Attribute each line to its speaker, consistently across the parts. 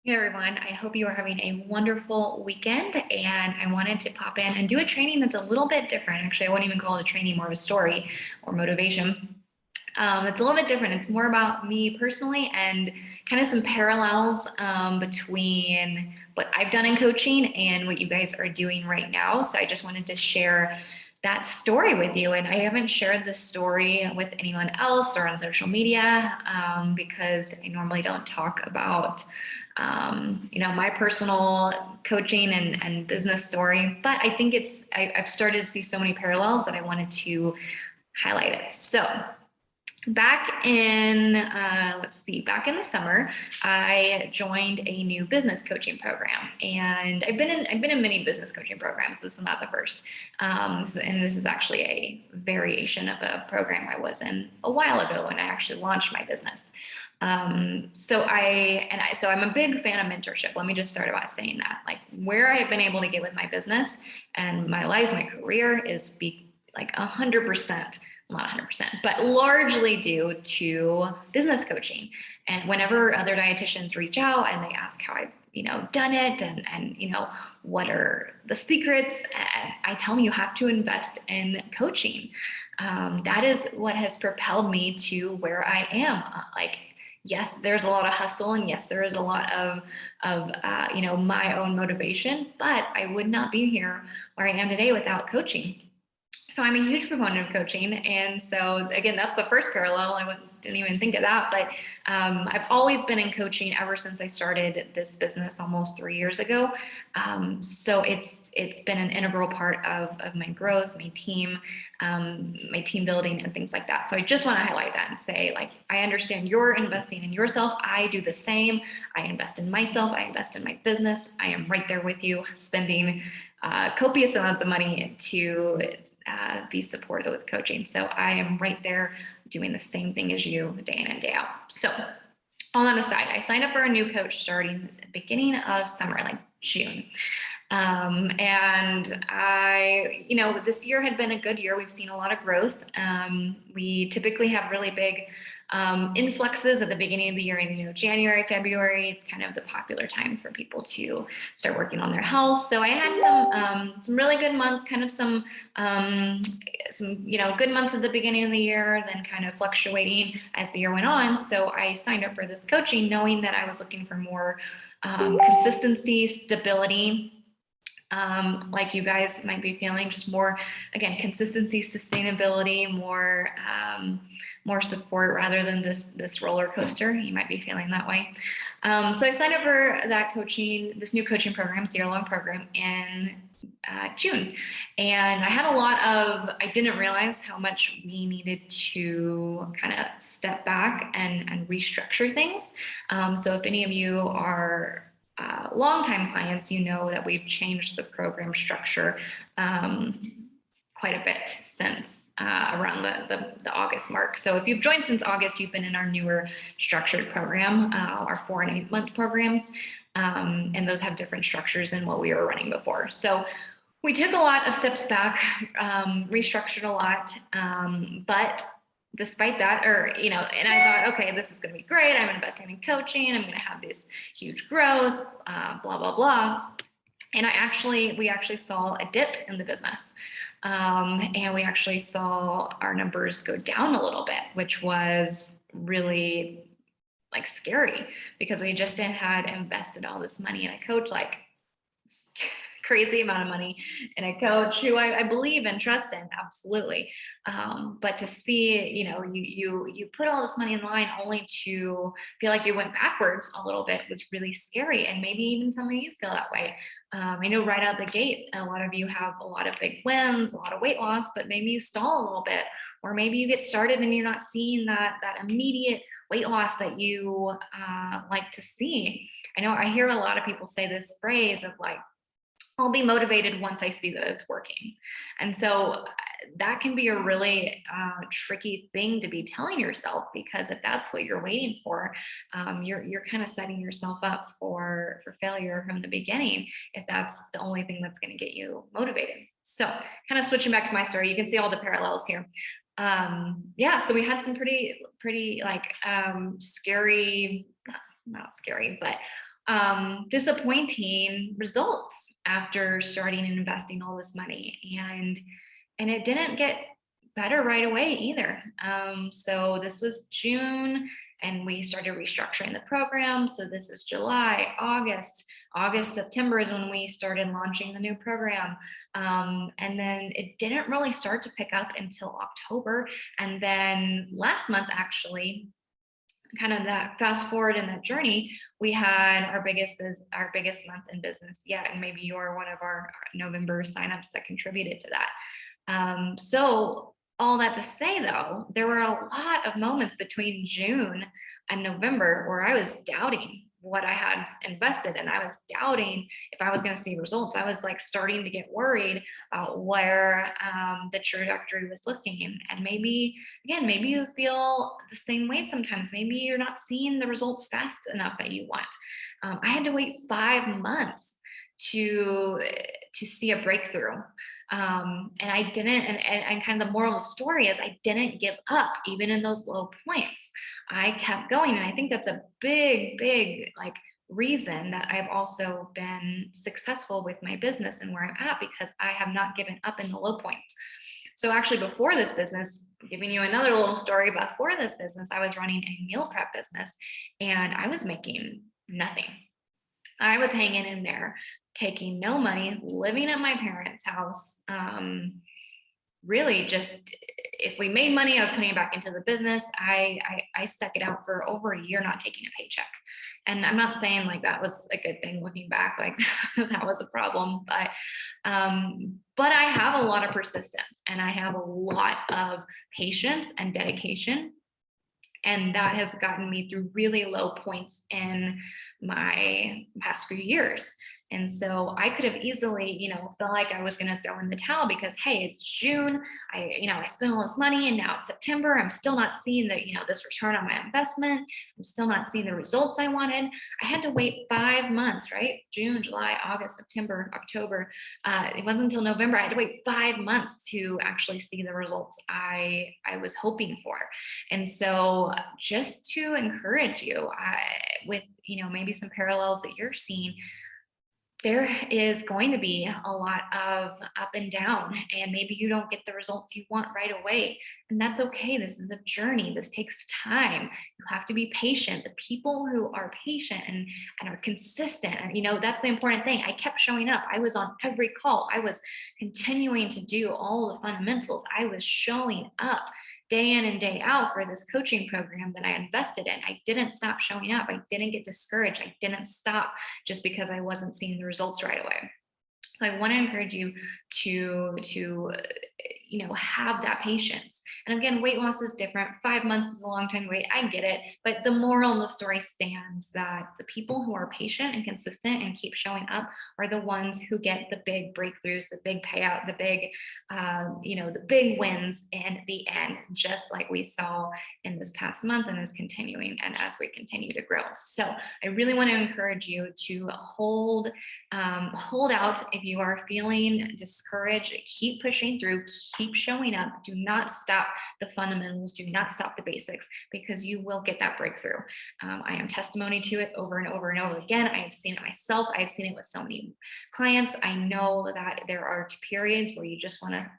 Speaker 1: Hey everyone, I hope you are having a wonderful weekend, and I wanted to pop in and do a training that's a little bit different. Actually, I won't even call it a training, more of a story or motivation. It's a little bit different. It's more about me personally and kind of some parallels between what I've done in coaching and what you guys are doing right now. So I just wanted to share that story with you. And I haven't shared this story with anyone else or on social media because I normally don't talk about my personal coaching and business story, but I think I've started to see so many parallels that I wanted to highlight it. So back in the summer, I joined a new business coaching program, and I've been in many business coaching programs. This is not the first, and this is actually a variation of a program I was in a while ago when I actually launched my business. So I'm a big fan of mentorship. Let me just start by saying that, like, where I have been able to get with my business and my life, my career is be like 100%, not 100%, but largely due to business coaching. And whenever other dietitians reach out and they ask how I've, done it and what are the secrets, I tell them you have to invest in coaching. That is what has propelled me to where I am. Yes, there's a lot of hustle, and yes, there is a lot of my own motivation, but I would not be here where I am today without coaching. So I'm a huge proponent of coaching. And so again, that's the first parallel. Didn't even think of that, but I've always been in coaching ever since I started this business almost 3 years ago. So it's been an integral part of my growth, my team building and things like that. So I just want to highlight that and say, like, I understand you're investing in yourself. I do the same. I invest in myself. I invest in my business. I am right there with you, spending copious amounts of money to be supported with coaching. So I am right there doing the same thing as you day in and day out. So all that aside, I signed up for a new coach starting at the beginning of summer, like June. And this year had been a good year. We've seen a lot of growth. We typically have really big influxes at the beginning of the year in January, February. It's kind of the popular time for people to start working on their health. So I had some really good months, kind of some good months at the beginning of the year, then kind of fluctuating as the year went on. So I signed up for this coaching knowing that I was looking for more consistency, stability. Like you guys might be feeling, just more, again, consistency, sustainability, more support rather than just this roller coaster. You might be feeling that way. So I signed up for that coaching, this new coaching program, it's a year-long program, in June. And I didn't realize how much we needed to kind of step back and restructure things. So if any of you are longtime clients, you know that we've changed the program structure quite a bit since around the August mark. So if you've joined since August, you've been in our newer structured program, our 4 and 8 month programs, and those have different structures than what we were running before. So we took a lot of steps back, restructured a lot, but despite that, and I thought, okay, this is going to be great. I'm investing in coaching. I'm going to have this huge growth, blah, blah, blah. And we actually saw a dip in the business. And we actually saw our numbers go down a little bit, which was really scary because we just had invested all this money in a coach, crazy amount of money in a coach who I believe and trust in, absolutely. But to see, you put all this money in the line only to feel like you went backwards a little bit was really scary. And maybe even some of you feel that way. I know right out the gate, a lot of you have a lot of big wins, a lot of weight loss, but maybe you stall a little bit, or maybe you get started and you're not seeing that immediate weight loss that you like to see. I know I hear a lot of people say this phrase of I'll be motivated once I see that it's working. And so that can be a really tricky thing to be telling yourself, because if that's what you're waiting for, you're kind of setting yourself up for failure from the beginning if that's the only thing that's going to get you motivated. So kind of switching back to my story, you can see all the parallels here. So we had some pretty scary, not scary, but disappointing results after starting and investing all this money. And it didn't get better right away either. So this was June and we started restructuring the program. So this is July, August, September is when we started launching the new program. And then it didn't really start to pick up until October. And then last month, actually, kind of that fast forward in that journey, we had our biggest month in business yet. And maybe you're one of our November signups that contributed to that. So all that to say though, there were a lot of moments between June and November where I was doubting what I had invested and I was doubting if I was going to see results. I was like starting to get worried about where the trajectory was looking. And maybe, again, maybe you feel the same way sometimes. Maybe you're not seeing the results fast enough that you want. I had to wait 5 months to see a breakthrough. And I didn't, and kind of the moral of the story is I didn't give up even in those low points. I kept going. And I think that's a big like reason that I've also been successful with my business and where I'm at, because I have not given up in the low points. So actually before this business, giving you another little story, before this business, I was running a meal prep business and I was making nothing. I was hanging in there, taking no money, living at my parents' house. Really just, if we made money, I was putting it back into the business. I stuck it out for over a year, not taking a paycheck. And I'm not saying like that was a good thing looking back, like that was a problem, but I have a lot of persistence and I have a lot of patience and dedication. And that has gotten me through really low points in my past few years. And so I could have easily, felt like I was going to throw in the towel because, hey, it's June. I spent all this money and now it's September. I'm still not seeing this return on my investment. I'm still not seeing the results I wanted. I had to wait 5 months, right? June, July, August, September, October. It wasn't until November. I had to wait 5 months to actually see the results I was hoping for. And so just to encourage you with, maybe some parallels that you're seeing, there is going to be a lot of up and down, and maybe you don't get the results you want right away. And that's okay. This is a journey. This takes time. You have to be patient. The people who are patient and are consistent, and that's the important thing. I kept showing up. I was on every call. I was continuing to do all the fundamentals. I was showing up day in and day out for this coaching program that I invested in. I didn't stop showing up. I didn't get discouraged. I didn't stop just because I wasn't seeing the results right away. So I want to encourage you to have that patience. And again, weight loss is different. 5 months is a long time to wait. I get it. But the moral of the story stands that the people who are patient and consistent and keep showing up are the ones who get the big breakthroughs, the big payout, the big wins in the end, just like we saw in this past month and is continuing and as we continue to grow. So I really want to encourage you to hold out. If you are feeling discouraged, keep pushing through, keep showing up. Do not stop the fundamentals. Do not stop the basics, because you will get that breakthrough. I am testimony to it over and over and over again. I have seen it myself. I've seen it with so many clients. I know that there are periods where you just want to,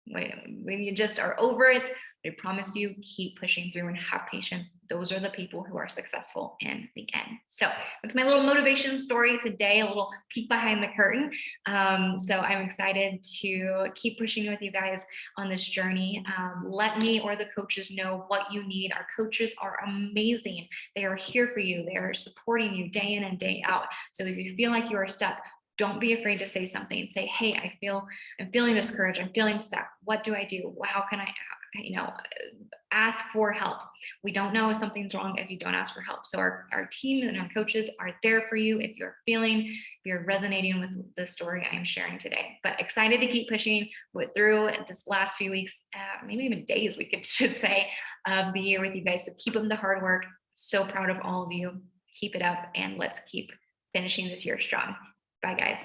Speaker 1: when you just are over it. I promise you, keep pushing through and have patience. Those are the people who are successful in the end. So that's my little motivation story today, a little peek behind the curtain. So I'm excited to keep pushing with you guys on this journey. Let me or the coaches know what you need. Our coaches are amazing. They are here for you. They are supporting you day in and day out. So if you feel like you are stuck, don't be afraid to say something. Say, hey, I'm feeling discouraged. I'm feeling stuck. What do I do? How can I, ask for help. We don't know if something's wrong if you don't ask for help. So our team and our coaches are there for you if you're resonating with the story I am sharing today. But excited to keep pushing through this last few weeks, maybe even days, should say, of the year with you guys. So keep up the hard work. So proud of all of you. Keep it up, and let's keep finishing this year strong. Bye, guys.